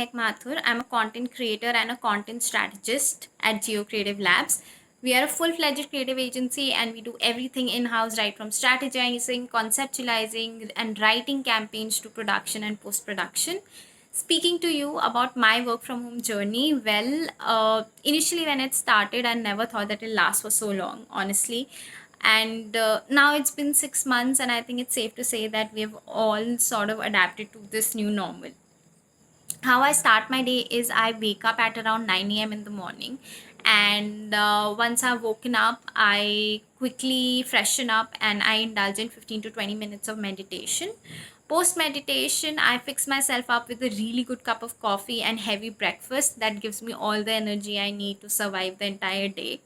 Mehak Mathur. I'm a content creator and a content strategist at Geo Creative Labs. We are a full-fledged creative agency and we do everything in-house, right from strategizing, conceptualizing, and writing campaigns to production and post-production. Speaking to you about my work from home journey, initially when it started, I never thought that it'll last for so long, honestly. And now it's been 6 months, and I think it's safe to say that we have all sort of adapted to this new normal. How I start my day is I wake up at around 9 a.m. in the morning, and once I've woken up, I quickly freshen up and I indulge in 15 to 20 minutes of meditation. Post meditation, I fix myself up with a really good cup of coffee and heavy breakfast that gives me all the energy I need to survive the entire day.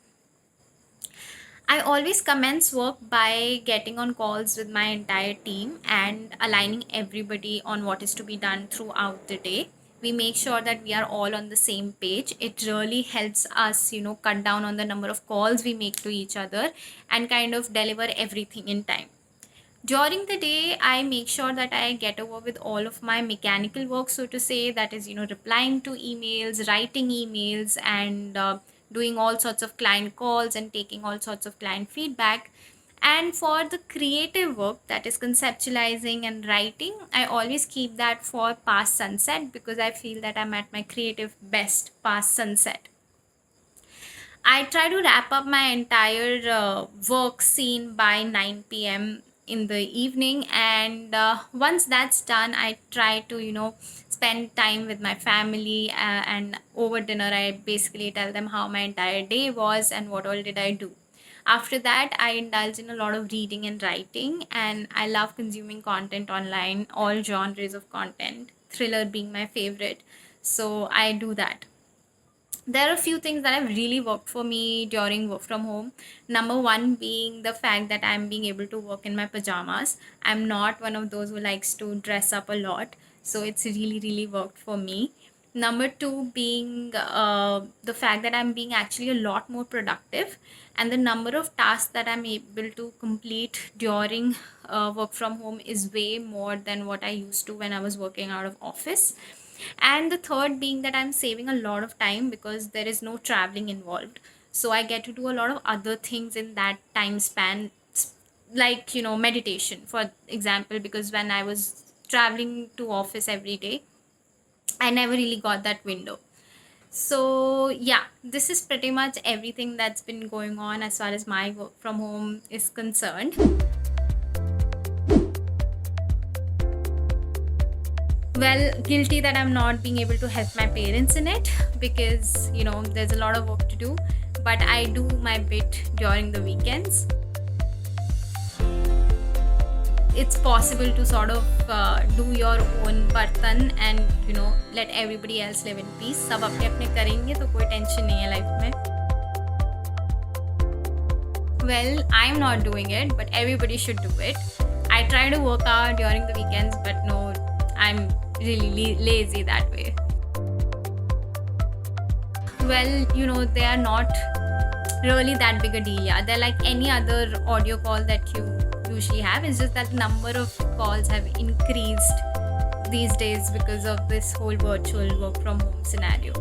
I always commence work by getting on calls with my entire team and aligning everybody on what is to be done throughout the day. We make sure that we are all on the same page. It really helps us, cut down on the number of calls we make to each other and kind of deliver everything in time. During the day, I make sure that I get over with all of my mechanical work, so to say, that is, replying to emails, writing emails, and doing all sorts of client calls and taking all sorts of client feedback. And for the creative work, that is conceptualizing and writing, I always keep that for past sunset because I feel that I'm at my creative best past sunset. I try to wrap up my entire work scene by 9 p.m. in the evening, and once that's done, I try to spend time with my family, and over dinner I basically tell them how my entire day was and what all did I do. After that, I indulge in a lot of reading and writing, and I love consuming content online, all genres of content, thriller being my favorite. So I do that. There are a few things that have really worked for me during work from home. Number one being the fact that I'm being able to work in my pajamas. I'm not one of those who likes to dress up a lot, so it's really, really worked for me. Number two being the fact that I'm being actually a lot more productive, and the number of tasks that I'm able to complete during work from home is way more than what I used to when I was working out of office. And the third being that I'm saving a lot of time because there is no traveling involved, so I get to do a lot of other things in that time span, like meditation for example, because when I was traveling to office every day, I never really got that window. So yeah, this is pretty much everything that's been going on as far as my work from home is concerned. Well, guilty that I'm not being able to help my parents in it because there's a lot of work to do, but I do my bit during the weekends. It's possible to sort of do your own bartan and let everybody else live in peace. सब अपने अपने करेंगे तो कोई tension नहीं है life में. Well, I'm not doing it, but everybody should do it. I try to work out during the weekends, but no, I'm really lazy that way. Well, they are not really that big a deal. Yeah, they're like any other audio call that you usually have. It's just that the number of calls have increased these days because of this whole virtual work from home scenario.